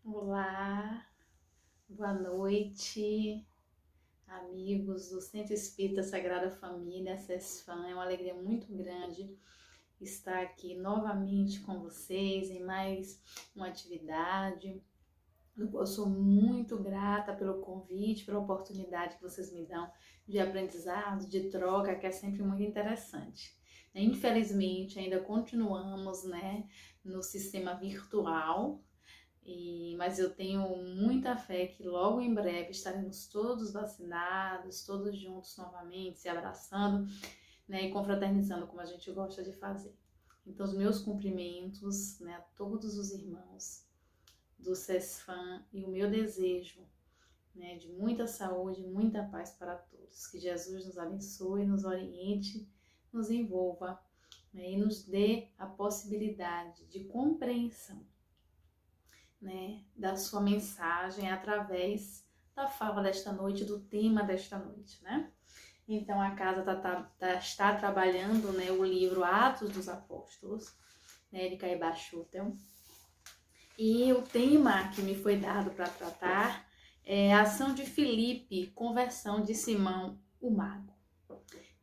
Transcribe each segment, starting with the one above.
Olá, boa noite, amigos do Centro Espírita Sagrada Família, CESFAM. É uma alegria muito grande estar aqui novamente com vocês em mais uma atividade. Eu sou muito grata pelo convite, pela oportunidade que vocês me dão de aprendizado, de troca, que é sempre muito interessante. Infelizmente, ainda continuamos, no sistema virtual. Mas eu tenho muita fé que logo em breve estaremos todos vacinados, todos juntos novamente, se abraçando, e confraternizando como a gente gosta de fazer. Então, os meus cumprimentos, a todos os irmãos do CESFAM e o meu desejo, de muita saúde, muita paz para todos. Que Jesus nos abençoe, nos oriente, nos envolva, e nos dê a possibilidade de compreensão, da sua mensagem através da fala desta noite, do tema desta noite, Então a casa está trabalhando, o livro Atos dos Apóstolos, de Caiba Schutel, e o tema que me foi dado para tratar é a ação de Filipe, conversão de Simão, o mago.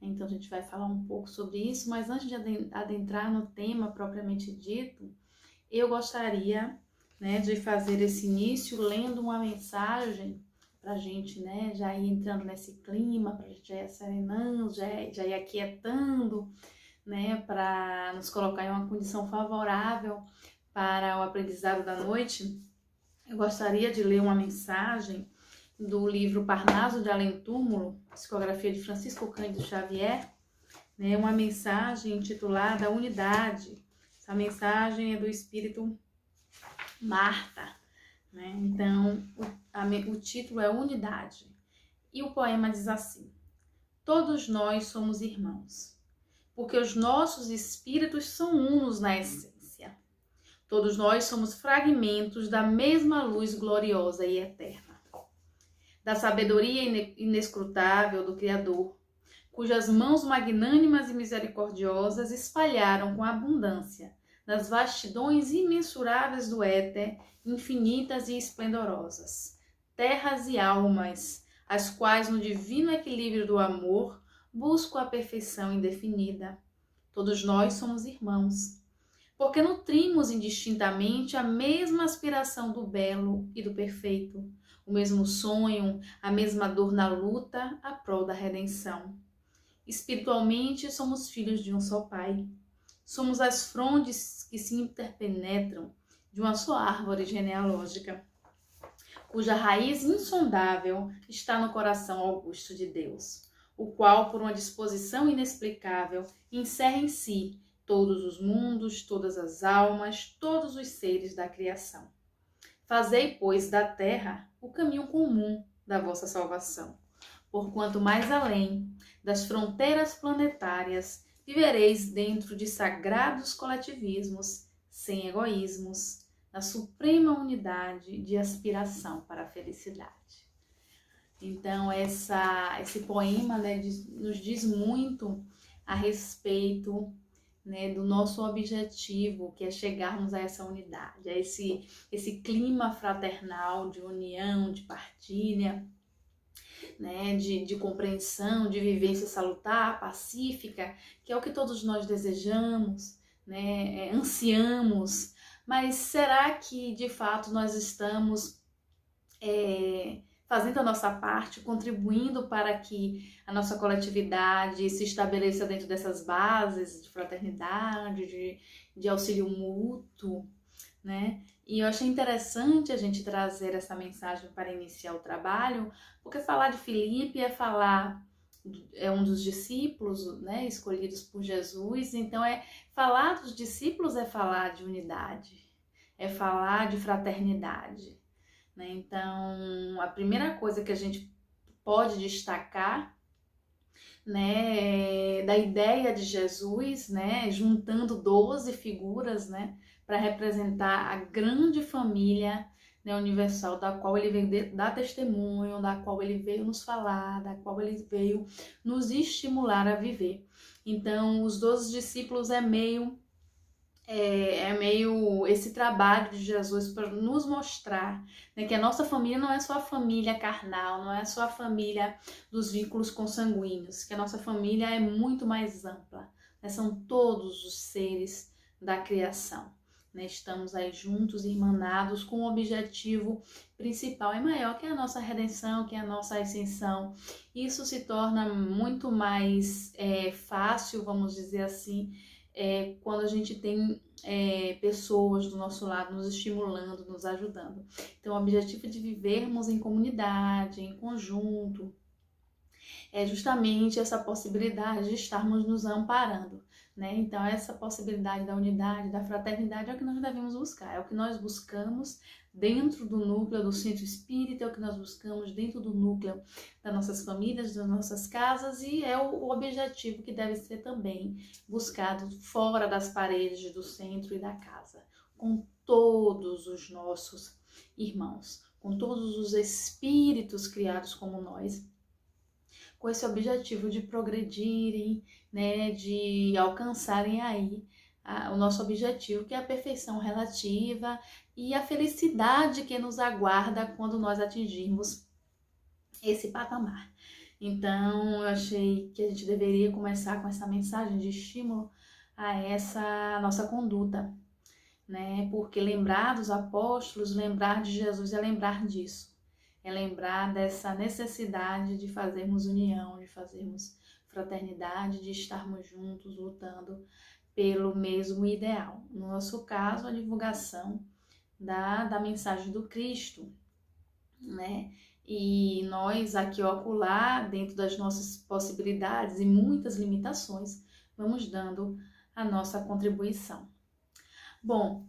Então a gente vai falar um pouco sobre isso, mas antes de adentrar no tema propriamente dito, eu gostaria de fazer esse início lendo uma mensagem para a gente, já ir entrando nesse clima, para a gente já ir serenando, já ir aquietando, para nos colocar em uma condição favorável para o aprendizado da noite. Eu gostaria de ler uma mensagem do livro Parnaso de Além Túmulo, psicografia de Francisco Cândido Xavier, uma mensagem intitulada Unidade. Essa mensagem é do Espírito Marta, Então, o título é Unidade. E o poema diz assim: todos nós somos irmãos, porque os nossos espíritos são unos na essência. Todos nós somos fragmentos da mesma luz gloriosa e eterna, da sabedoria inescrutável do Criador, cujas mãos magnânimas e misericordiosas espalharam com abundância das vastidões imensuráveis do éter, infinitas e esplendorosas, terras e almas, as quais no divino equilíbrio do amor buscam a perfeição indefinida. Todos nós somos irmãos, porque nutrimos indistintamente a mesma aspiração do belo e do perfeito, o mesmo sonho, a mesma dor na luta à prol da redenção. Espiritualmente somos filhos de um só Pai. Somos as frondes que se interpenetram de uma só árvore genealógica, cuja raiz insondável está no coração augusto de Deus, o qual, por uma disposição inexplicável, encerra em si todos os mundos, todas as almas, todos os seres da criação. Fazei, pois, da terra o caminho comum da vossa salvação, porquanto mais além das fronteiras planetárias vivereis dentro de sagrados coletivismos, sem egoísmos, na suprema unidade de aspiração para a felicidade. Então, esse poema nos diz muito a respeito do nosso objetivo, que é chegarmos a essa unidade, a esse clima fraternal de união, de partilha, de compreensão, de vivência salutar, pacífica, que é o que todos nós desejamos, ansiamos. Mas será que de fato nós estamos fazendo a nossa parte, contribuindo para que a nossa coletividade se estabeleça dentro dessas bases de fraternidade, de auxílio mútuo, E eu achei interessante a gente trazer essa mensagem para iniciar o trabalho, porque falar de Filipe é um dos discípulos, escolhidos por Jesus. Então, falar dos discípulos é falar de unidade, é falar de fraternidade, Então, a primeira coisa que a gente pode destacar, da ideia de Jesus, juntando 12 figuras, para representar a grande família universal, da qual ele veio dar testemunho, da qual ele veio nos falar, da qual ele veio nos estimular a viver. Então, os 12 discípulos é meio é meio esse trabalho de Jesus para nos mostrar, né, que a nossa família não é só a família carnal, não é só a família dos vínculos consanguíneos, que a nossa família é muito mais ampla, né, são todos os seres da criação. Né, estamos aí juntos, irmanados, com um objetivo principal e maior, que é a nossa redenção, que é a nossa ascensão. Isso se torna muito mais fácil, vamos dizer assim, quando a gente tem pessoas do nosso lado nos estimulando, nos ajudando. Então, o objetivo de vivermos em comunidade, em conjunto, é justamente essa possibilidade de estarmos nos amparando, né? Então, essa possibilidade da unidade, da fraternidade é o que nós devemos buscar, é o que nós buscamos dentro do núcleo do centro espírita, é o que nós buscamos dentro do núcleo das nossas famílias, das nossas casas, e é o objetivo que deve ser também buscado fora das paredes do centro e da casa, com todos os nossos irmãos, com todos os espíritos criados como nós, com esse objetivo de progredirem, né, de alcançarem aí o nosso objetivo, que é a perfeição relativa e a felicidade que nos aguarda quando nós atingirmos esse patamar. Então, eu achei que a gente deveria começar com essa mensagem de estímulo a essa nossa conduta, né? Porque lembrar dos apóstolos, lembrar de Jesus é lembrar disso. É lembrar dessa necessidade de fazermos união, de fazermos fraternidade, de estarmos juntos lutando pelo mesmo ideal. No nosso caso, a divulgação da mensagem do Cristo, né? E nós aqui ou acolá, dentro das nossas possibilidades e muitas limitações, vamos dando a nossa contribuição. Bom,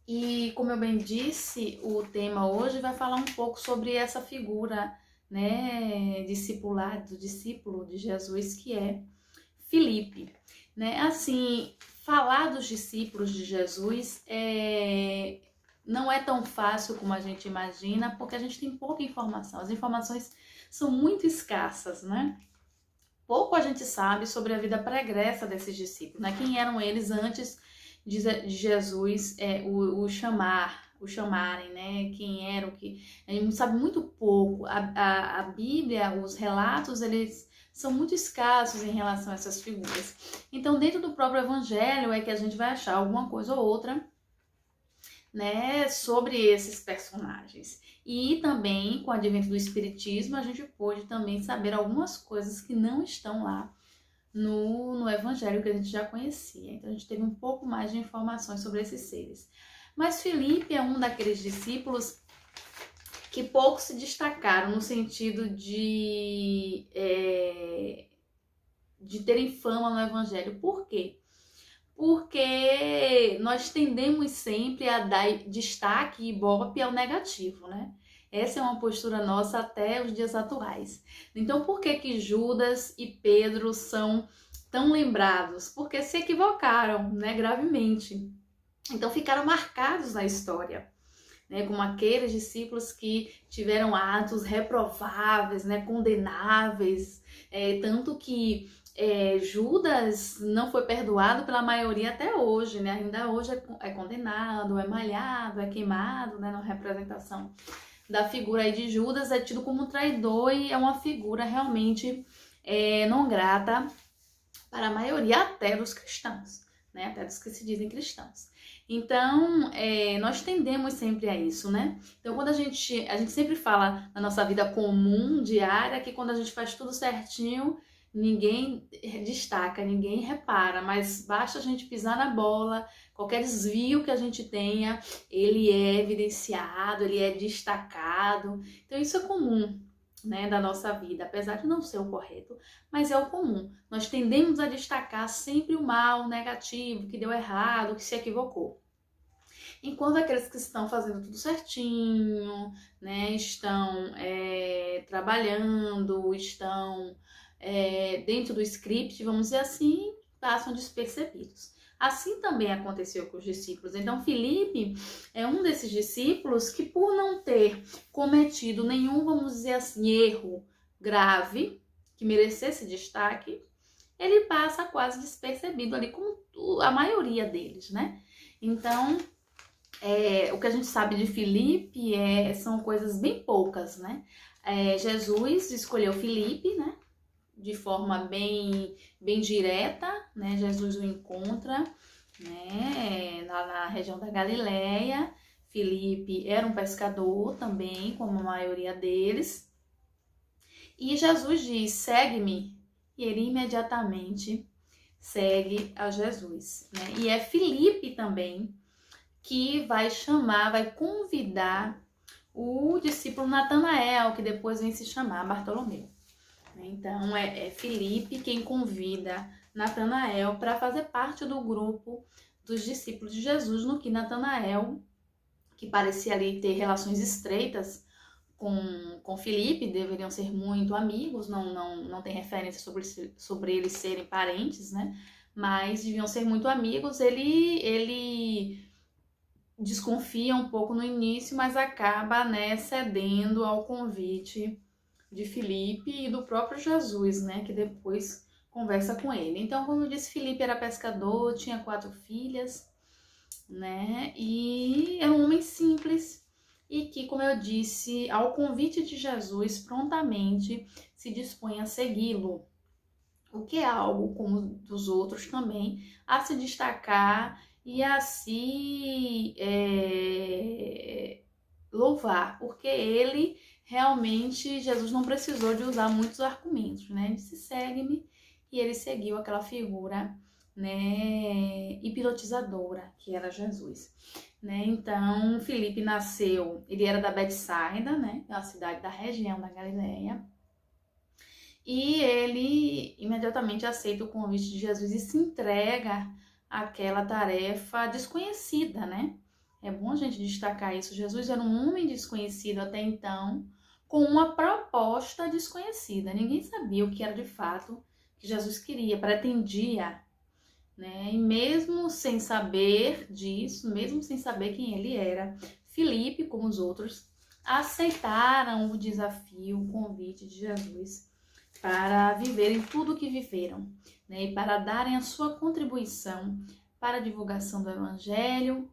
e como eu bem disse, o tema hoje vai falar um pouco sobre essa figura, né, discipular, do discípulo de Jesus, que é Filipe, né? Assim, falar dos discípulos de Jesus não é tão fácil como a gente imagina, porque a gente tem pouca informação. As informações são muito escassas, né? Pouco a gente sabe sobre a vida pregressa desses discípulos, né? Quem eram eles antes de Jesus o chamarem, né? Quem era, o que... A gente sabe muito pouco. A Bíblia, os relatos, eles são muito escassos em relação a essas figuras. Então, dentro do próprio Evangelho é que a gente vai achar alguma coisa ou outra, né, sobre esses personagens. E também, com o advento do Espiritismo, a gente pôde também saber algumas coisas que não estão lá no Evangelho, que a gente já conhecia. Então, a gente teve um pouco mais de informações sobre esses seres. Mas Filipe é um daqueles discípulos que pouco se destacaram no sentido de terem fama no Evangelho. Por quê? Porque nós tendemos sempre a dar destaque e ibope ao negativo, né? Essa é uma postura nossa até os dias atuais. Então, por que Judas e Pedro são tão lembrados? Porque se equivocaram, né, gravemente. Então, ficaram marcados na história, né, como aqueles discípulos que tiveram atos reprováveis, né, condenáveis, tanto que Judas não foi perdoado pela maioria até hoje, né? Ainda hoje é condenado, é malhado, é queimado, né? Na representação da figura aí de Judas, é tido como traidor e é uma figura realmente não grata para a maioria até dos cristãos, né? Até dos que se dizem cristãos. Então, nós tendemos sempre a isso, né? Então, quando a gente sempre fala na nossa vida comum, diária, que quando a gente faz tudo certinho, ninguém destaca, ninguém repara, mas basta a gente pisar na bola, qualquer desvio que a gente tenha, ele é evidenciado, ele é destacado. Então isso é comum, né, da nossa vida, apesar de não ser o correto, mas é o comum. Nós tendemos a destacar sempre o mal, o negativo, que deu errado, que se equivocou. Enquanto aqueles que estão fazendo tudo certinho, né, estão trabalhando, estão dentro do script, vamos dizer assim, passam despercebidos. Assim também aconteceu com os discípulos. Então, Filipe é um desses discípulos que, por não ter cometido nenhum, vamos dizer assim, erro grave, que merecesse destaque, ele passa quase despercebido ali, como a maioria deles, né? Então, o que a gente sabe de Filipe são coisas bem poucas, né? Jesus escolheu Filipe, né? De forma bem direta, né? Jesus o encontra, né? Lá na região da Galileia. Filipe era um pescador também, como a maioria deles. E Jesus diz: segue-me. E ele imediatamente segue a Jesus, né? E é Filipe também que vai convidar o discípulo Natanael, que depois vem se chamar Bartolomeu. Então é Filipe quem convida Natanael para fazer parte do grupo dos discípulos de Jesus, no que Natanael, que parecia ali ter relações estreitas com Filipe, deveriam ser muito amigos, não tem referência sobre eles serem parentes, né? Mas deviam ser muito amigos. Ele desconfia um pouco no início, mas acaba, né, cedendo ao convite de Filipe e do próprio Jesus, né, que depois conversa com ele. Então, como eu disse, Filipe era pescador, tinha 4 filhas, né, e era um homem simples e que, como eu disse, ao convite de Jesus, prontamente se dispõe a segui-lo, o que é algo, como dos outros também, a se destacar e a se louvar, porque ele realmente, Jesus não precisou de usar muitos argumentos, né? Ele disse: segue-me, e ele seguiu aquela figura, né, hipnotizadora que era Jesus, né? Então, Filipe nasceu, ele era da Betsaida, né, uma cidade da região da Galileia, e ele imediatamente aceita o convite de Jesus e se entrega àquela tarefa desconhecida, né? É bom a gente destacar isso. Jesus era um homem desconhecido até então, com uma proposta desconhecida. Ninguém sabia o que era de fato que Jesus queria, pretendia, né? E mesmo sem saber disso, mesmo sem saber quem ele era, Filipe, como os outros, aceitaram o desafio, o convite de Jesus para viverem tudo o que viveram, né? E para darem a sua contribuição para a divulgação do Evangelho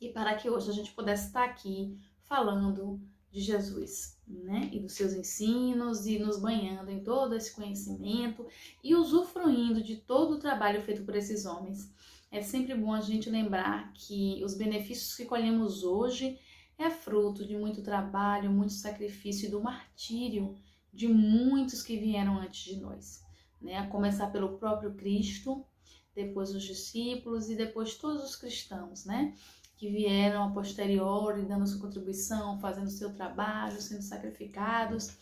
e para que hoje a gente pudesse estar aqui falando de Jesus, né? E dos seus ensinos e nos banhando em todo esse conhecimento e usufruindo de todo o trabalho feito por esses homens. É sempre bom a gente lembrar que os benefícios que colhemos hoje é fruto de muito trabalho, muito sacrifício e do martírio de muitos que vieram antes de nós, né? A começar pelo próprio Cristo, depois os discípulos e depois todos os cristãos, né? Que vieram a posteriori, dando sua contribuição, fazendo seu trabalho, sendo sacrificados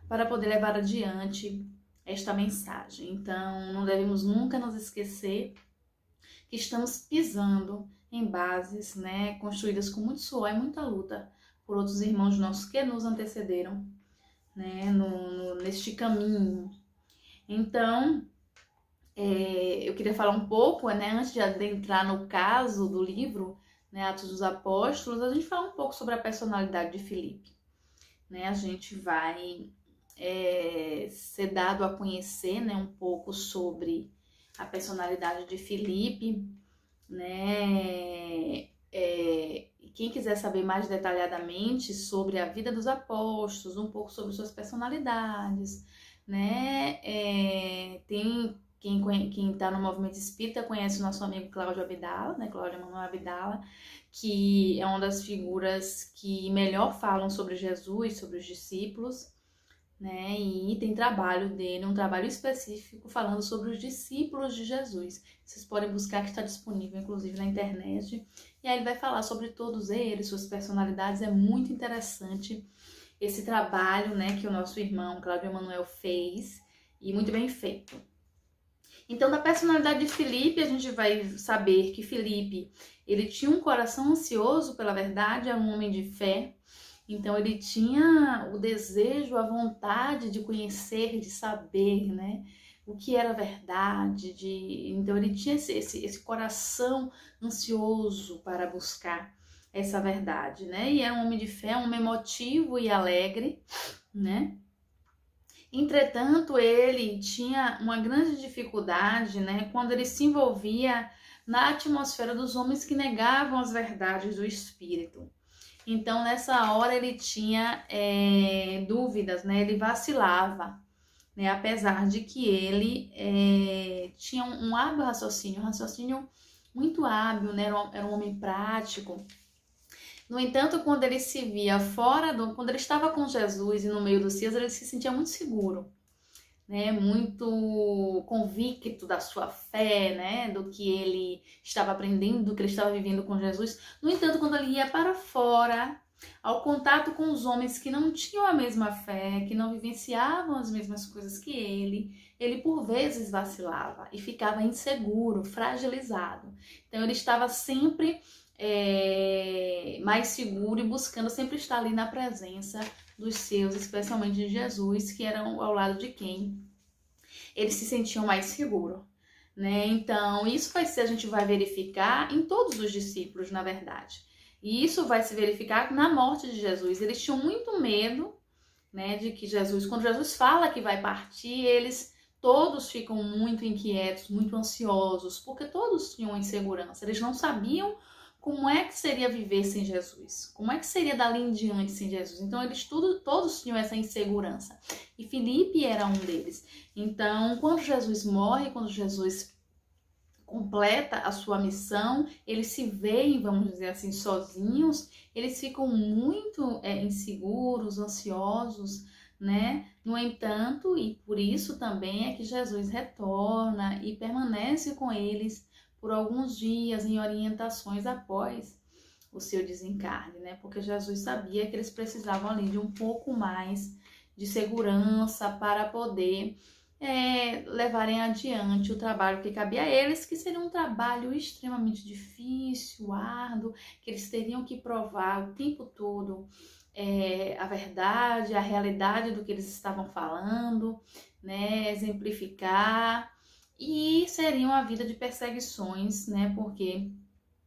para poder levar adiante esta mensagem. Então, não devemos nunca nos esquecer que estamos pisando em bases, né, construídas com muito suor e muita luta por outros irmãos nossos que nos antecederam, né, neste caminho. Então, eu queria falar um pouco, né, antes de adentrar no caso do livro, né, Atos dos Apóstolos, a gente fala um pouco sobre a personalidade de Filipe, né? A gente vai ser dado a conhecer, né, um pouco sobre a personalidade de Filipe, né? Quem quiser saber mais detalhadamente sobre a vida dos apóstolos, um pouco sobre suas personalidades, né? Quem está no movimento espírita conhece o nosso amigo Cláudio Abdala, né? Cláudio Manuel Abdala, que é uma das figuras que melhor falam sobre Jesus, sobre os discípulos, né? E tem trabalho dele, um trabalho específico falando sobre os discípulos de Jesus. Vocês podem buscar, que está disponível inclusive na internet. E aí ele vai falar sobre todos eles, suas personalidades. É muito interessante esse trabalho, né, que o nosso irmão Cláudio Emanuel fez, e muito bem feito. Então, da personalidade de Filipe, a gente vai saber que Filipe, ele tinha um coração ansioso pela verdade, era um homem de fé. Então, ele tinha o desejo, a vontade de conhecer, de saber, né, o que era verdade. Então, ele tinha esse coração ansioso para buscar essa verdade, né? E era um homem de fé, um homem emotivo e alegre, né? Entretanto, ele tinha uma grande dificuldade, né, quando ele se envolvia na atmosfera dos homens que negavam as verdades do Espírito. Então, nessa hora, ele tinha dúvidas, né, ele vacilava, né, apesar de que ele tinha um hábil raciocínio, um raciocínio muito hábil, né, era um homem prático. No entanto, quando ele se via quando ele estava com Jesus e no meio dos seus, ele se sentia muito seguro, né? Muito convicto da sua fé, né? Do que ele estava aprendendo, do que ele estava vivendo com Jesus. No entanto, quando ele ia para fora, ao contato com os homens que não tinham a mesma fé, que não vivenciavam as mesmas coisas que ele por vezes vacilava e ficava inseguro, fragilizado. Então ele estava sempre mais seguro e buscando sempre estar ali na presença dos seus, especialmente de Jesus, que eram ao lado de quem eles se sentiam mais seguros, né? Então, isso a gente vai verificar em todos os discípulos, na verdade. E isso vai se verificar na morte de Jesus. Eles tinham muito medo, né, de que quando Jesus fala que vai partir, eles todos ficam muito inquietos, muito ansiosos, porque todos tinham insegurança. Eles não sabiam como é que seria viver sem Jesus, como é que seria dali em diante sem Jesus. Então todos tinham essa insegurança, e Filipe era um deles. Então, quando Jesus morre, quando Jesus completa a sua missão, eles se veem, vamos dizer assim, sozinhos, eles ficam muito inseguros, ansiosos, né? No entanto, e por isso também é que Jesus retorna e permanece com eles por alguns dias em orientações após o seu desencarne, né? Porque Jesus sabia que eles precisavam ali de um pouco mais de segurança para poder levarem adiante o trabalho que cabia a eles, que seria um trabalho extremamente difícil, árduo, que eles teriam que provar o tempo todo a verdade, a realidade do que eles estavam falando, né? Exemplificar. E seria uma vida de perseguições, né? Porque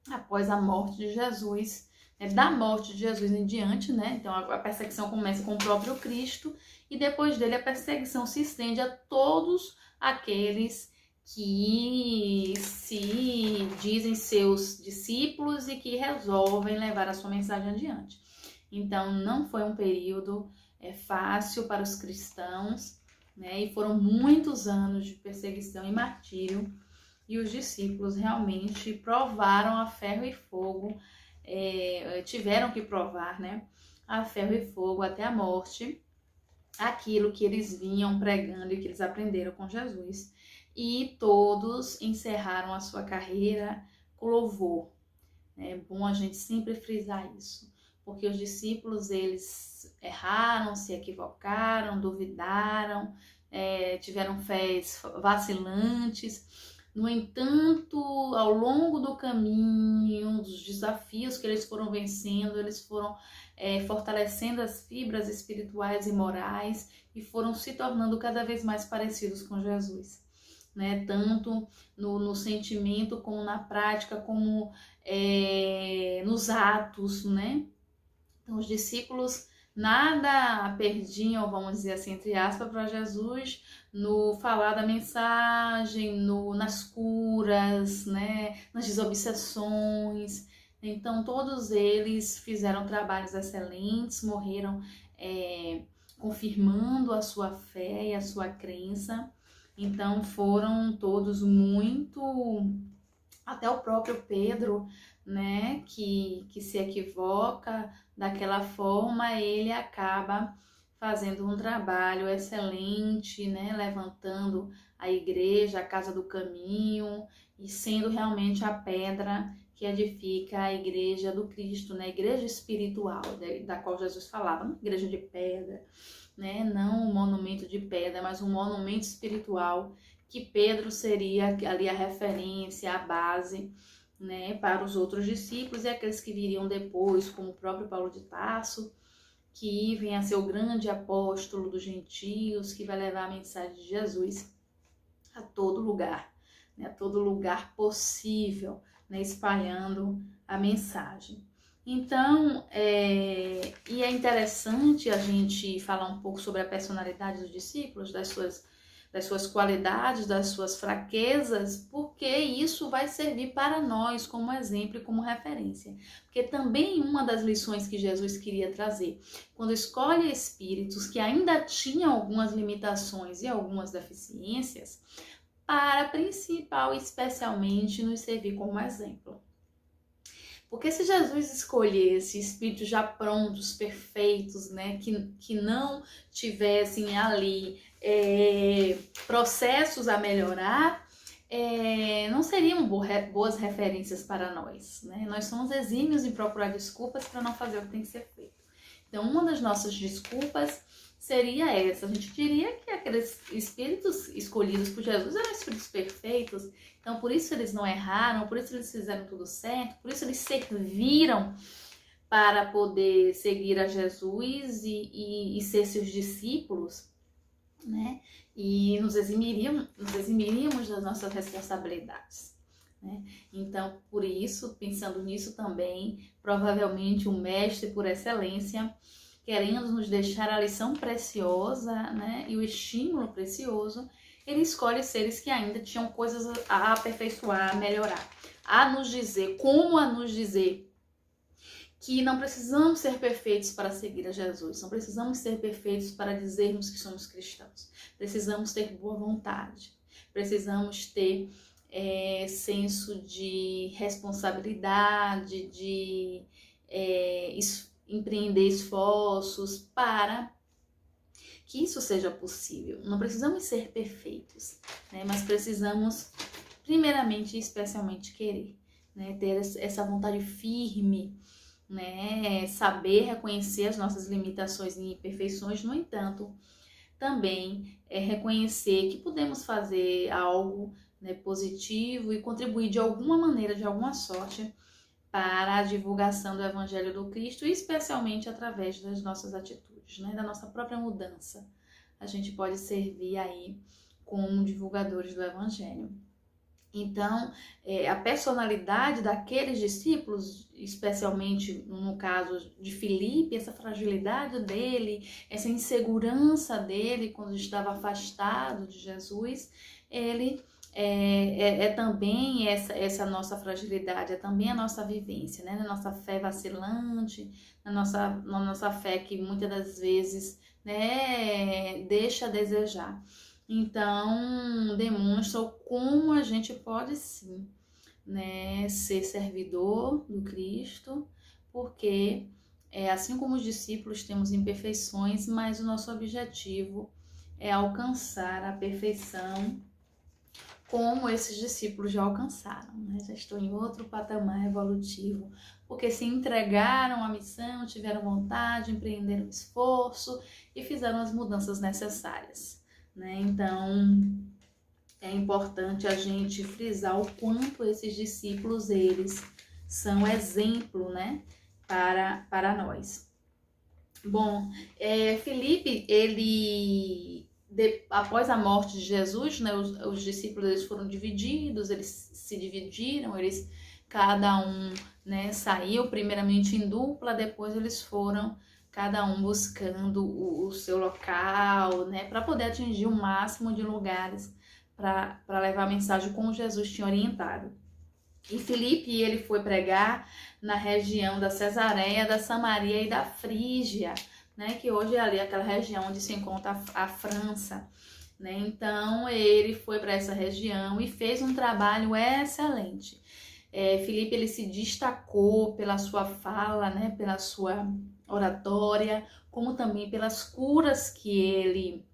após a morte de Jesus, da morte de Jesus em diante, né? Então a perseguição começa com o próprio Cristo e depois dele a perseguição se estende a todos aqueles que se dizem seus discípulos e que resolvem levar a sua mensagem adiante. Então não foi um período fácil para os cristãos, né? E foram muitos anos de perseguição e martírio, e os discípulos realmente provaram a ferro e fogo, tiveram que provar, né, a ferro e fogo até a morte, aquilo que eles vinham pregando e que eles aprenderam com Jesus. E todos encerraram a sua carreira com louvor. É bom a gente sempre frisar isso, porque os discípulos, eles erraram, se equivocaram, duvidaram, tiveram fés vacilantes. No entanto, ao longo do caminho, dos desafios que eles foram vencendo, eles foram fortalecendo as fibras espirituais e morais e foram se tornando cada vez mais parecidos com Jesus, né? Tanto no sentimento, como na prática, como nos atos, né? Então, os discípulos nada perdiam, vamos dizer assim, entre aspas, para Jesus no falar da mensagem, nas curas, né, nas desobsessões. Então, todos eles fizeram trabalhos excelentes, morreram confirmando a sua fé e a sua crença. Então, foram todos muito... Até o próprio Pedro, né, que se equivoca daquela forma, ele acaba fazendo um trabalho excelente, né, levantando a igreja, a casa do caminho, e sendo realmente a pedra que edifica a igreja do Cristo, né, a igreja espiritual, da qual Jesus falava, uma igreja de pedra, né, não um monumento de pedra, mas um monumento espiritual, que Pedro seria ali a referência, a base, né, para os outros discípulos e aqueles que viriam depois, como o próprio Paulo de Tarso, que vem a ser o grande apóstolo dos gentios, que vai levar a mensagem de Jesus a todo lugar, né, a todo lugar possível, né, espalhando a mensagem. Então, e é interessante a gente falar um pouco sobre a personalidade dos discípulos, das suas qualidades, das suas fraquezas, porque isso vai servir para nós como exemplo e como referência. Porque também uma das lições que Jesus queria trazer, quando escolhe espíritos que ainda tinham algumas limitações e algumas deficiências, para principal e especialmente nos servir como exemplo. Porque se Jesus escolhesse espíritos já prontos, perfeitos, né, que não tivessem ali processos a melhorar, não seriam boas referências para nós, né? Nós somos exímios em procurar desculpas para não fazer o que tem que ser feito. Então, uma das nossas desculpas seria essa. A gente diria que aqueles espíritos escolhidos por Jesus eram espíritos perfeitos, então por isso eles não erraram, por isso eles fizeram tudo certo, por isso eles serviram para poder seguir a Jesus e ser seus discípulos, né? E nos eximiríamos das nossas responsabilidades, né? Então, por isso, pensando nisso também, provavelmente o mestre por excelência, querendo nos deixar a lição preciosa, né, e o estímulo precioso, ele escolhe seres que ainda tinham coisas a aperfeiçoar, a melhorar, a nos dizer que não precisamos ser perfeitos para seguir a Jesus, não precisamos ser perfeitos para dizermos que somos cristãos. Precisamos ter boa vontade, precisamos ter senso de responsabilidade, de empreender esforços para que isso seja possível. Não precisamos ser perfeitos, né? Mas precisamos, primeiramente e especialmente, querer, né? Ter essa vontade firme, né? Saber reconhecer as nossas limitações e imperfeições, no entanto, também reconhecer que podemos fazer algo, né, positivo e contribuir de alguma maneira, de alguma sorte, para a divulgação do Evangelho do Cristo, especialmente através das nossas atitudes, né, da nossa própria mudança. A gente pode servir aí como divulgadores do Evangelho. Então, a personalidade daqueles discípulos, especialmente no caso de Filipe, essa fragilidade dele, essa insegurança dele quando estava afastado de Jesus, ele também essa nossa fragilidade, é também a nossa vivência, né? Na nossa fé vacilante, na nossa fé que muitas das vezes, né, deixa a desejar. Então, demonstra como a gente pode sim, né, ser servidor do Cristo, porque assim como os discípulos temos imperfeições, mas o nosso objetivo é alcançar a perfeição como esses discípulos já alcançaram, né? Já estão em outro patamar evolutivo, porque se entregaram à missão, tiveram vontade, empreenderam esforço e fizeram as mudanças necessárias, né? Então, é importante a gente frisar o quanto esses discípulos, eles são exemplo, né, para nós. Bom, Filipe, ele, após a morte de Jesus, né, os discípulos eles foram divididos, eles se dividiram, cada um, né, saiu primeiramente em dupla, depois eles foram cada um buscando o seu local, né, para poder atingir o máximo de lugares para levar a mensagem como Jesus tinha orientado. E Filipe, ele foi pregar na região da Cesareia, da Samaria e da Frígia, né, que hoje é ali aquela região onde se encontra a França, né? Então ele foi para essa região e fez um trabalho excelente. Filipe, ele se destacou pela sua fala, né, pela sua oratória, como também pelas curas que ele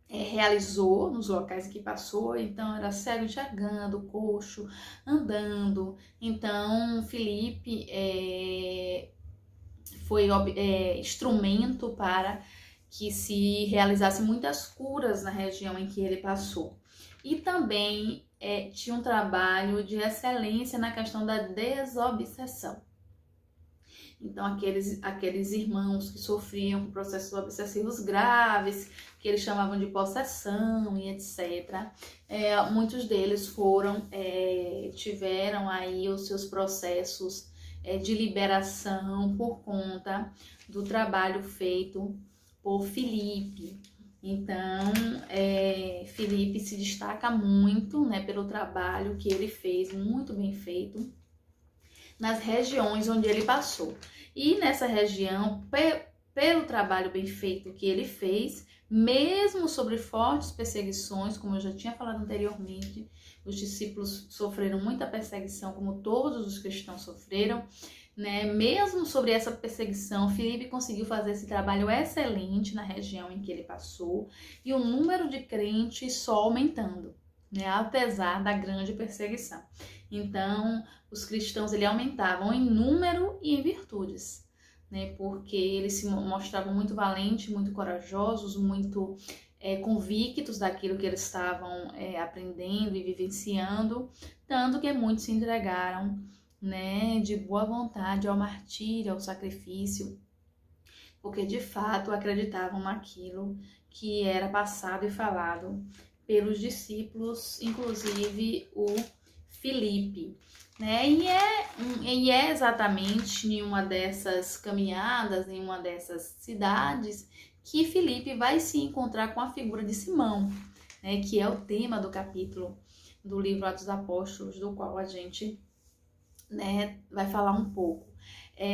realizou nos locais que passou. Então era cego enxergando, coxo andando. Então Filipe foi instrumento para que se realizasse muitas curas na região em que ele passou. E também tinha um trabalho de excelência na questão da desobsessão. Então, aqueles irmãos que sofriam com processos obsessivos graves, que eles chamavam de possessão e etc., muitos deles tiveram aí os seus processos de liberação por conta do trabalho feito por Filipe. Então, Filipe se destaca muito, né, pelo trabalho que ele fez, muito bem feito, nas regiões onde ele passou. E nessa região, pelo trabalho bem feito que ele fez, mesmo sobre fortes perseguições, como eu já tinha falado anteriormente, os discípulos sofreram muita perseguição, como todos os cristãos sofreram, né? Mesmo sobre essa perseguição, Filipe conseguiu fazer esse trabalho excelente na região em que ele passou, e o número de crentes só aumentando, né? Apesar da grande perseguição. Então, os cristãos aumentavam em número e em virtudes, né? Porque eles se mostravam muito valentes, muito corajosos, muito convictos daquilo que eles estavam aprendendo e vivenciando, tanto que muitos se entregaram, né, de boa vontade ao martírio, ao sacrifício, porque de fato acreditavam naquilo que era passado e falado pelos discípulos, inclusive o Filipe, né? E é exatamente em uma dessas caminhadas, em uma dessas cidades, que Filipe vai se encontrar com a figura de Simão, né? Que é o tema do capítulo do livro Atos dos Apóstolos, do qual a gente, né, vai falar um pouco.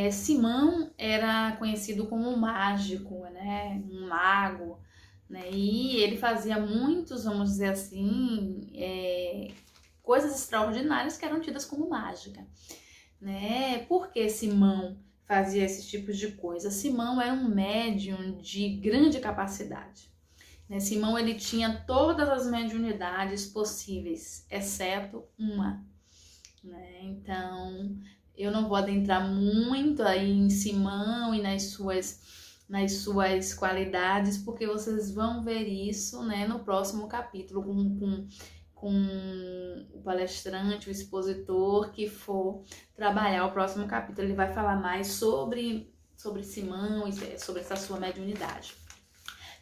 Simão era conhecido como um mágico, né? Um mago, né? E ele fazia muitos, vamos dizer assim, coisas extraordinárias que eram tidas como mágica, né? Por que Simão fazia esses tipos de coisa? Simão era um médium de grande capacidade, né? Simão, ele tinha todas as mediunidades possíveis, exceto uma, né? Então, eu não vou adentrar muito aí em Simão e nas suas qualidades, porque vocês vão ver isso, né, no próximo capítulo, com o palestrante, o expositor que for trabalhar o próximo capítulo. Ele vai falar mais sobre Simão e sobre essa sua mediunidade.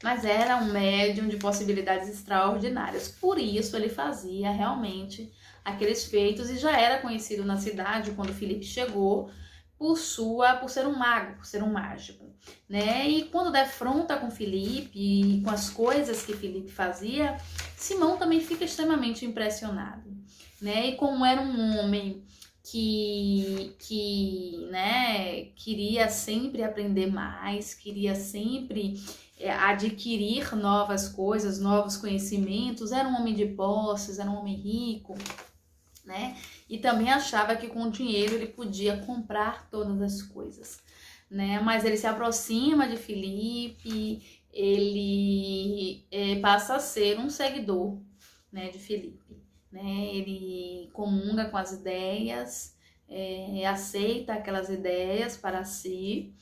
Mas era um médium de possibilidades extraordinárias, por isso ele fazia realmente aqueles feitos e já era conhecido na cidade quando Filipe chegou por ser um mago, por ser um mágico, né? E quando defronta com Filipe e com as coisas que Filipe fazia, Simão também fica extremamente impressionado, né? E como era um homem que né, queria sempre aprender mais, queria sempre adquirir novas coisas, novos conhecimentos, era um homem de posses, era um homem rico, né? E também achava que com o dinheiro ele podia comprar todas as coisas, né? Mas ele se aproxima de Filipe, ele passa a ser um seguidor, né, de Filipe, né? Ele comunga com as ideias, aceita aquelas ideias para si,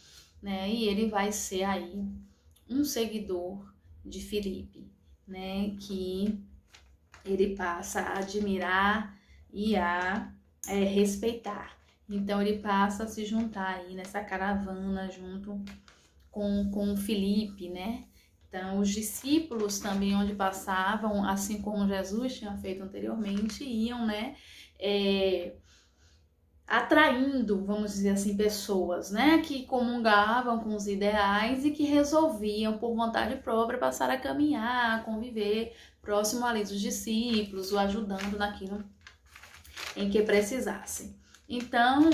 né? E ele vai ser aí um seguidor de Filipe, né? Que ele passa a admirar e a respeitar. Então ele passa a se juntar aí nessa caravana junto com Filipe, né? Então os discípulos também onde passavam, assim como Jesus tinha feito anteriormente, iam, né, atraindo, vamos dizer assim, pessoas, né, que comungavam com os ideais e que resolviam por vontade própria passar a caminhar, a conviver próximo ali dos discípulos, o ajudando naquilo em que precisassem. Então,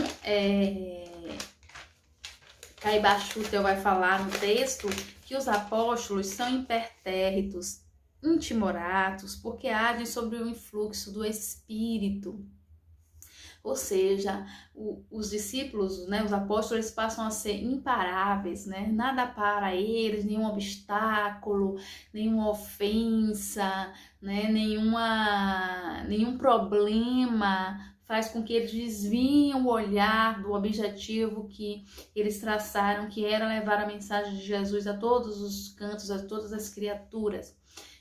Caibachutel vai falar no texto que os apóstolos são impertérritos, intimoratos, porque agem sobre o influxo do Espírito. Ou seja, os discípulos, né, os apóstolos, eles passam a ser imparáveis, né? Nada para eles, nenhum obstáculo, nenhuma ofensa, né? Nenhum problema faz com que eles desviem o olhar do objetivo que eles traçaram, que era levar a mensagem de Jesus a todos os cantos, a todas as criaturas.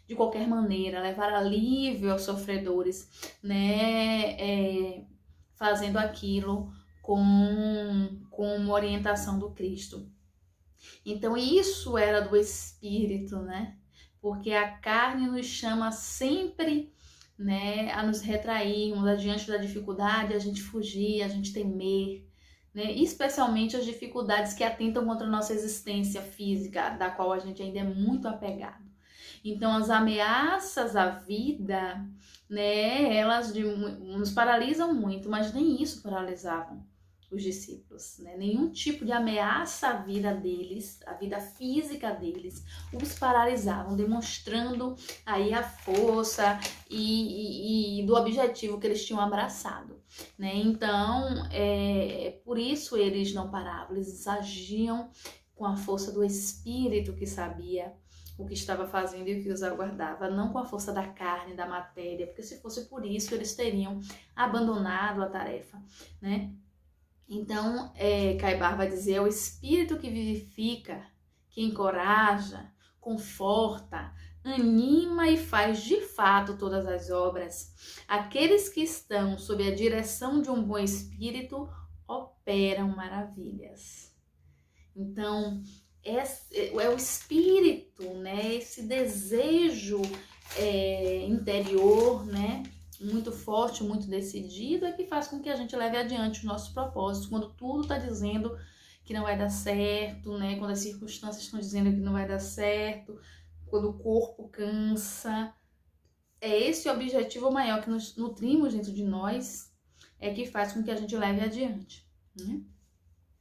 De qualquer maneira, levar alívio aos sofredores, né? Fazendo aquilo com uma orientação do Cristo. Então isso era do Espírito, né? Porque a carne nos chama sempre, né, a nos retrairmos, adiante da dificuldade, a gente fugir, a gente temer, né? Especialmente as dificuldades que atentam contra a nossa existência física, da qual a gente ainda é muito apegado. Então, as ameaças à vida, né, elas nos paralisam muito, mas nem isso paralisavam os discípulos, né? Nenhum tipo de ameaça à vida deles, à vida física deles, os paralisavam, demonstrando aí a força e do objetivo que eles tinham abraçado, né? Então, por isso eles não paravam, eles agiam com a força do Espírito que sabia o que estava fazendo e o que os aguardava, não com a força da carne, da matéria, porque se fosse por isso, eles teriam abandonado a tarefa, né? Então, Caibar vai dizer, é o Espírito que vivifica, que encoraja, conforta, anima e faz de fato todas as obras. Aqueles que estão sob a direção de um bom Espírito operam maravilhas. Então, é o Espírito, né? Esse desejo interior, né? Muito forte, muito decidido, é que faz com que a gente leve adiante os nossos propósitos, quando tudo está dizendo que não vai dar certo, né? Quando as circunstâncias estão dizendo que não vai dar certo, quando o corpo cansa. É esse o objetivo maior que nos nutrimos dentro de nós, é que faz com que a gente leve adiante, né?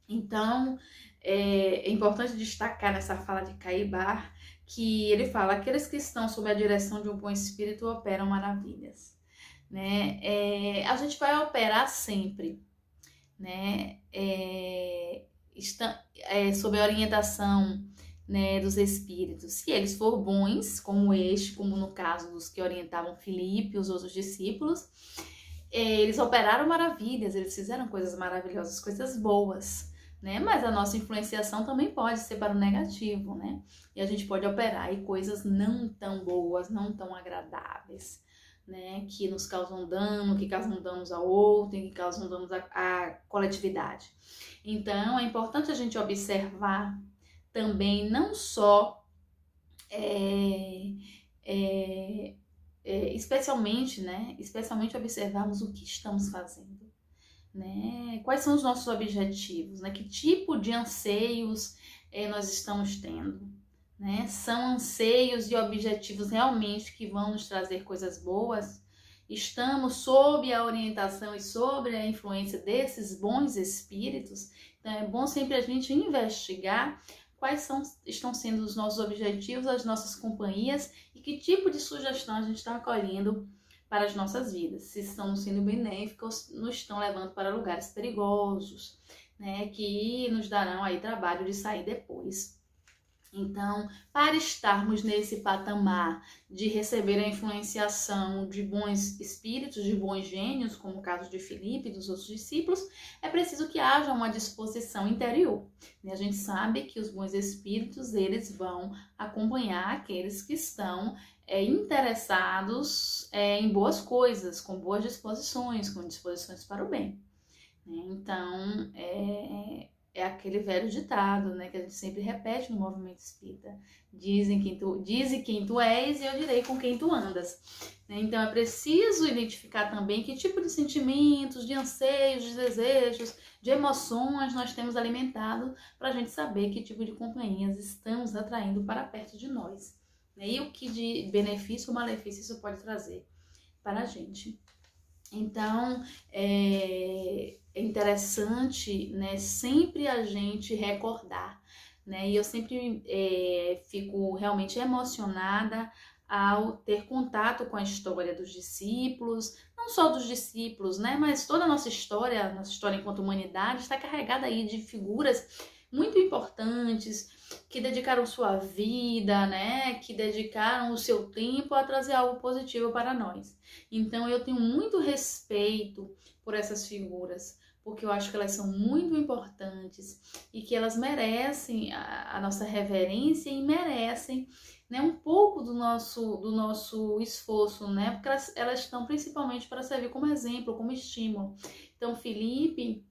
Então, é importante destacar nessa fala de Caibar que ele fala, aqueles que estão sob a direção de um bom espírito operam maravilhas, né? A gente vai operar sempre, né? Sob a orientação, né, dos espíritos. Se eles for bons, como como no caso dos que orientavam Filipe e os outros discípulos, eles operaram maravilhas, eles fizeram coisas maravilhosas, coisas boas, né? Mas a nossa influenciação também pode ser para o negativo, né? E a gente pode operar aí coisas não tão boas, não tão agradáveis, né? Que nos causam dano, que causam danos ao outro, que causam danos à coletividade. Então, é importante a gente observar também não só especialmente, né? Especialmente observarmos o que estamos fazendo, né? Quais são os nossos objetivos, né? Que tipo de anseios nós estamos tendo, né? São anseios e objetivos realmente que vão nos trazer coisas boas? Estamos sob a orientação e sobre a influência desses bons espíritos? Então é bom sempre a gente investigar quais estão sendo os nossos objetivos, as nossas companhias e que tipo de sugestão a gente está acolhendo para as nossas vidas, se estão sendo benéficos, nos estão levando para lugares perigosos, né, que nos darão aí trabalho de sair depois. Então, para estarmos nesse patamar de receber a influenciação de bons espíritos, de bons gênios, como o caso de Filipe e dos outros discípulos, é preciso que haja uma disposição interior. E a gente sabe que os bons espíritos, eles vão acompanhar aqueles que estão interessados em boas coisas, com boas disposições, com disposições para o bem. Então, é aquele velho ditado, né, que a gente sempre repete no movimento espírita. Dize quem tu és e eu direi com quem tu andas. Então, é preciso identificar também que tipo de sentimentos, de anseios, de desejos, de emoções nós temos alimentado para a gente saber que tipo de companhias estamos atraindo para perto de nós. E o que de benefício ou malefício isso pode trazer para a gente. Então, é interessante, né, sempre a gente recordar, né, e eu sempre fico realmente emocionada ao ter contato com a história dos discípulos, não só dos discípulos, né, mas toda a nossa história enquanto humanidade está carregada aí de figuras muito importantes, que dedicaram sua vida, né, que dedicaram o seu tempo a trazer algo positivo para nós. Então eu tenho muito respeito por essas figuras, porque eu acho que elas são muito importantes e que elas merecem a nossa reverência e merecem, né, um pouco do nosso esforço, né, porque elas estão principalmente para servir como exemplo, como estímulo. Então Filipe,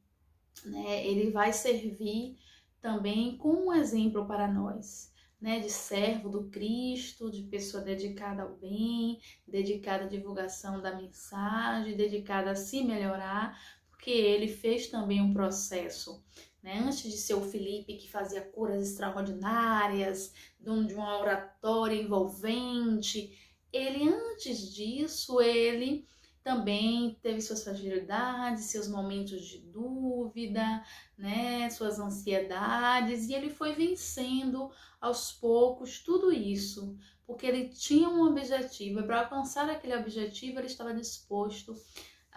né, ele vai servir também como um exemplo para nós, né, de servo do Cristo, de pessoa dedicada ao bem, dedicada à divulgação da mensagem, dedicada a se melhorar, porque porque ele fez também um processo, né? Antes de ser o Filipe que fazia curas extraordinárias, dono de uma oratória envolvente, antes disso, ele também teve suas fragilidades, seus momentos de dúvida, né, suas ansiedades, e ele foi vencendo aos poucos tudo isso, porque ele tinha um objetivo, e para alcançar aquele objetivo ele estava disposto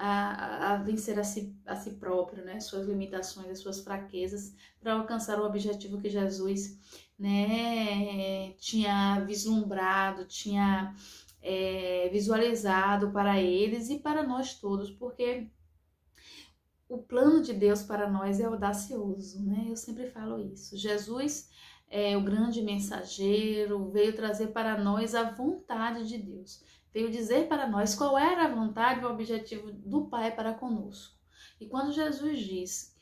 a vencer a si próprio, né, suas limitações, as suas fraquezas, para alcançar o objetivo que Jesus, né, tinha vislumbrado, tinha visualizado para eles e para nós todos, porque o plano de Deus para nós é audacioso, né? Eu sempre falo isso. Jesus é o grande mensageiro, veio trazer para nós a vontade de Deus, veio dizer para nós qual era a vontade e o objetivo do Pai para conosco. E quando Jesus diz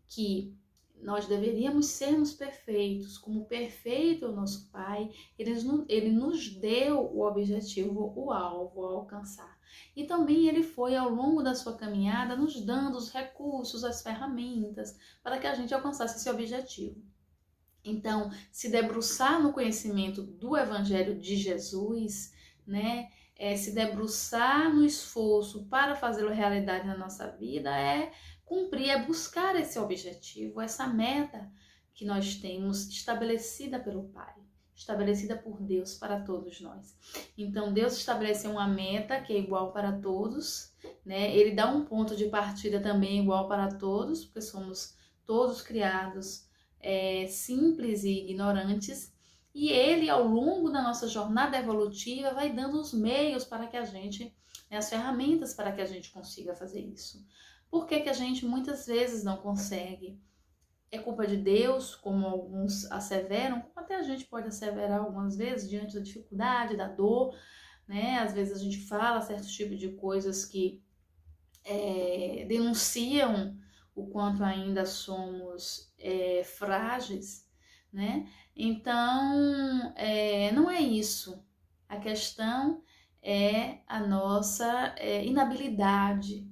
que nós deveríamos sermos perfeitos, como perfeito é o nosso Pai, ele nos deu o objetivo, o alvo a alcançar. E também ele foi, ao longo da sua caminhada, nos dando os recursos, as ferramentas, para que a gente alcançasse esse objetivo. Então, se debruçar no conhecimento do Evangelho de Jesus, né, se debruçar no esforço para fazê-lo realidade na nossa vida, é cumprir, é buscar esse objetivo, essa meta que nós temos estabelecida pelo Pai, estabelecida por Deus para todos nós. Então, Deus estabeleceu uma meta que é igual para todos, né? Ele dá um ponto de partida também igual para todos, porque somos todos criados simples e ignorantes, e ele, ao longo da nossa jornada evolutiva, vai dando os meios para que a gente, as ferramentas para que a gente consiga fazer isso. Por que a gente muitas vezes não consegue? É culpa de Deus, como alguns asseveram, como até a gente pode asseverar algumas vezes, diante da dificuldade, da dor, né? Às vezes a gente fala certos tipos de coisas que denunciam o quanto ainda somos frágeis, né? Então, não é isso. A questão é a nossa inabilidade,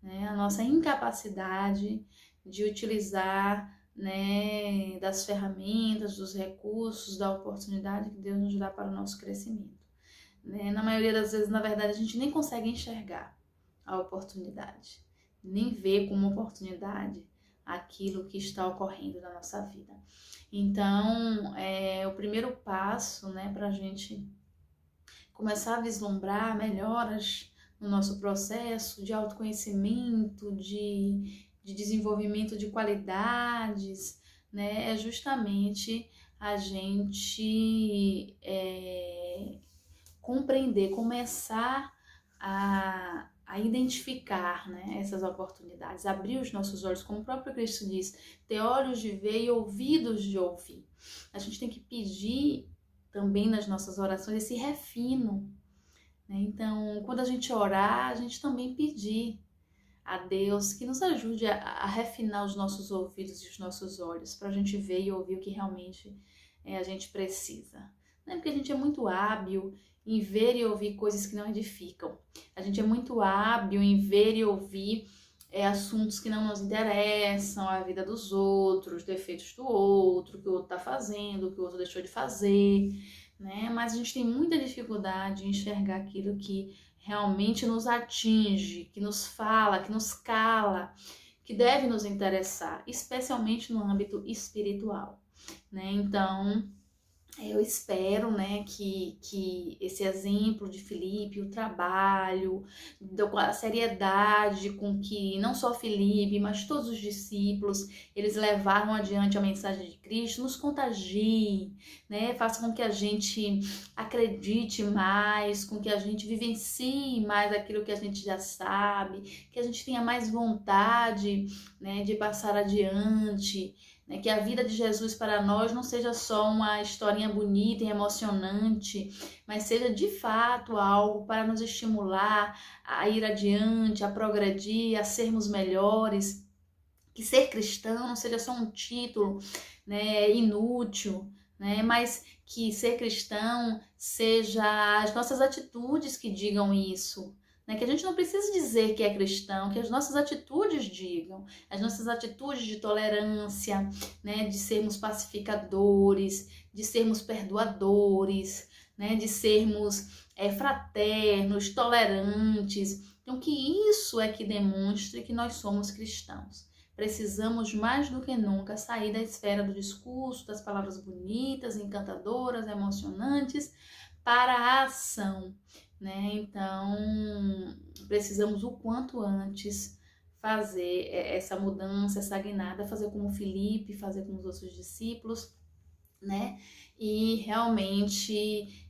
né? A nossa incapacidade de utilizar, né, das ferramentas, dos recursos, da oportunidade que Deus nos dá para o nosso crescimento, né? Na maioria das vezes, na verdade, a gente nem consegue enxergar a oportunidade, nem ver como oportunidade aquilo que está ocorrendo na nossa vida. Então, o primeiro passo, né, para a gente começar a vislumbrar melhoras no nosso processo de autoconhecimento, de desenvolvimento de qualidades, né, é justamente a gente compreender, começar a identificar, né, essas oportunidades, abrir os nossos olhos, como o próprio Cristo diz, ter olhos de ver e ouvidos de ouvir. A gente tem que pedir também nas nossas orações esse refino, né? Então, quando a gente orar, a gente também pedir a Deus que nos ajude a refinar os nossos ouvidos e os nossos olhos, para a gente ver e ouvir o que realmente a gente precisa. Né? Porque a gente é muito hábil em ver e ouvir coisas que não edificam. A gente é muito hábil em ver e ouvir assuntos que não nos interessam, a vida dos outros, defeitos do outro, o que o outro está fazendo, o que o outro deixou de fazer, né? Mas a gente tem muita dificuldade em enxergar aquilo que realmente nos atinge, que nos fala, que nos cala, que deve nos interessar, especialmente no âmbito espiritual, né? Então, eu espero, né, que esse exemplo de Filipe, o trabalho, a seriedade com que não só Filipe, mas todos os discípulos, eles levaram adiante a mensagem de Cristo, nos contagie, né, faça com que a gente acredite mais, com que a gente vivencie mais aquilo que a gente já sabe, que a gente tenha mais vontade, né, de passar adiante, né, que a vida de Jesus para nós não seja só uma historinha bonita e emocionante, mas seja de fato algo para nos estimular a ir adiante, a progredir, a sermos melhores. Que ser cristão não seja só um título, né, inútil, né, mas que ser cristão seja as nossas atitudes que digam isso, né? Que a gente não precisa dizer que é cristão, que as nossas atitudes digam, as nossas atitudes de tolerância, né? De sermos pacificadores, de sermos perdoadores, né? De sermos fraternos, tolerantes. Então, que isso é que demonstre que nós somos cristãos. Precisamos mais do que nunca sair da esfera do discurso, das palavras bonitas, encantadoras, emocionantes, para a ação, né? Então, precisamos o quanto antes fazer essa mudança, essa guinada, fazer como Filipe, fazer como os outros discípulos, né? E realmente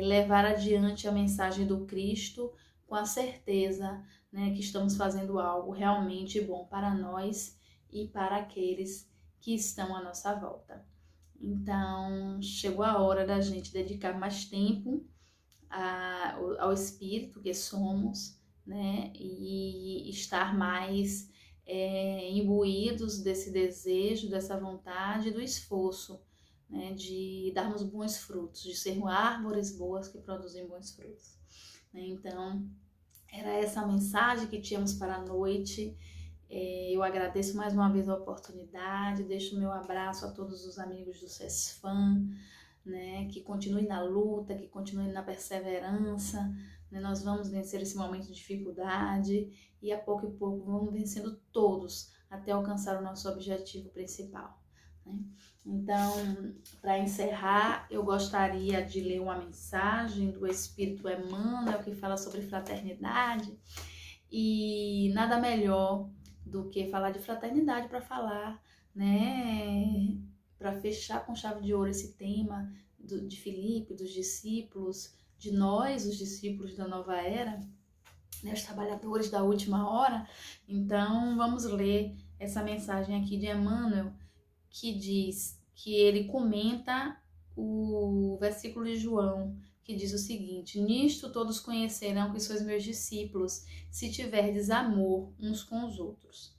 levar adiante a mensagem do Cristo com a certeza, né, que estamos fazendo algo realmente bom para nós e para aqueles que estão à nossa volta. Então, chegou a hora da gente dedicar mais tempo ao Espírito que somos, né, e estar mais imbuídos desse desejo, dessa vontade, do esforço, né, de darmos bons frutos, de sermos árvores boas que produzem bons frutos. Então, era essa a mensagem que tínhamos para a noite. Eu agradeço mais uma vez a oportunidade, deixo o meu abraço a todos os amigos do CESFAM, né, que continuem na luta, que continuem na perseverança, né, nós vamos vencer esse momento de dificuldade e a pouco e pouco vamos vencendo todos até alcançar o nosso objetivo principal, né? Então, para encerrar, eu gostaria de ler uma mensagem do Espírito Emmanuel que fala sobre fraternidade, e nada melhor do que falar de fraternidade para falar, né, para fechar com chave de ouro esse tema de Filipe, dos discípulos, de nós, os discípulos da nova era, né, os trabalhadores da última hora. Então, vamos ler essa mensagem aqui de Emmanuel, que diz que ele comenta o versículo de João, que diz o seguinte: nisto todos conhecerão que sois meus discípulos, se tiverdes amor uns com os outros.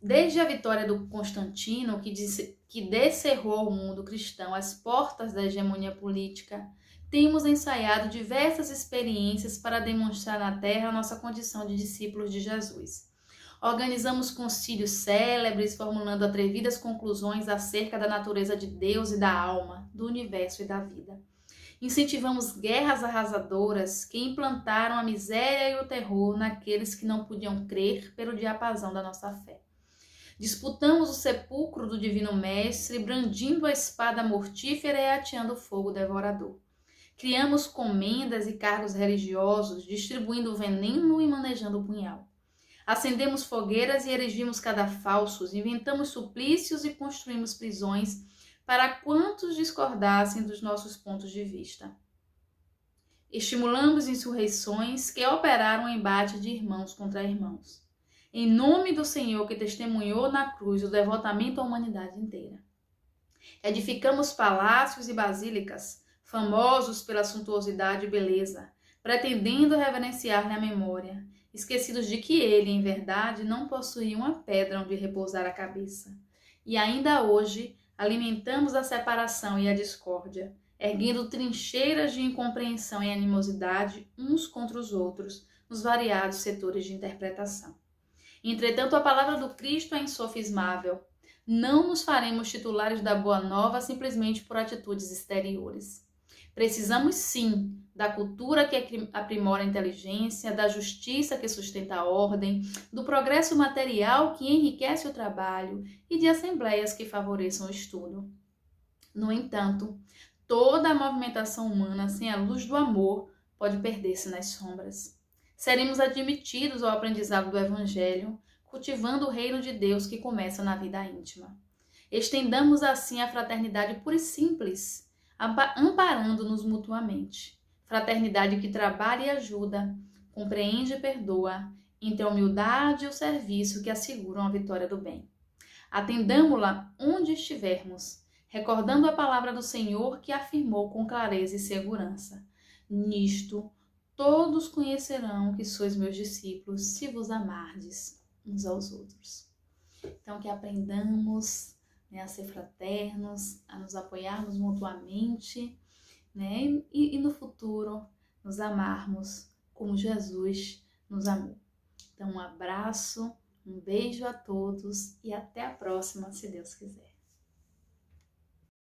Desde a vitória do Constantino, que descerrou ao mundo cristão as portas da hegemonia política, temos ensaiado diversas experiências para demonstrar na Terra a nossa condição de discípulos de Jesus. Organizamos concílios célebres, formulando atrevidas conclusões acerca da natureza de Deus e da alma, do universo e da vida. Incentivamos guerras arrasadoras que implantaram a miséria e o terror naqueles que não podiam crer pelo diapasão da nossa fé. Disputamos o sepulcro do Divino Mestre, brandindo a espada mortífera e ateando o fogo devorador. Criamos comendas e cargos religiosos, distribuindo veneno e manejando o punhal. Acendemos fogueiras e erigimos cadafalsos, inventamos suplícios e construímos prisões para quantos discordassem dos nossos pontos de vista. Estimulamos insurreições que operaram o embate de irmãos contra irmãos. Em nome do Senhor que testemunhou na cruz o devotamento à humanidade inteira. Edificamos palácios e basílicas, famosos pela suntuosidade e beleza, pretendendo reverenciar-lhe a memória, esquecidos de que ele, em verdade, não possuía uma pedra onde repousar a cabeça. E ainda hoje alimentamos a separação e a discórdia, erguendo trincheiras de incompreensão e animosidade uns contra os outros, nos variados setores de interpretação. Entretanto, a palavra do Cristo é insofismável. Não nos faremos titulares da Boa Nova simplesmente por atitudes exteriores. Precisamos, sim, da cultura que aprimora a inteligência, da justiça que sustenta a ordem, do progresso material que enriquece o trabalho e de assembleias que favoreçam o estudo. No entanto, toda a movimentação humana sem a luz do amor pode perder-se nas sombras. Seremos admitidos ao aprendizado do Evangelho, cultivando o reino de Deus que começa na vida íntima. Estendamos assim a fraternidade pura e simples, amparando-nos mutuamente. Fraternidade que trabalha e ajuda, compreende e perdoa, entre a humildade e o serviço que asseguram a vitória do bem. Atendamo-la onde estivermos, recordando a palavra do Senhor que afirmou com clareza e segurança: nisto todos conhecerão que sois meus discípulos, se vos amardes uns aos outros. Então, que aprendamos, né, a ser fraternos, a nos apoiarmos mutuamente, né, e no futuro nos amarmos como Jesus nos amou. Então, um abraço, um beijo a todos e até a próxima, se Deus quiser.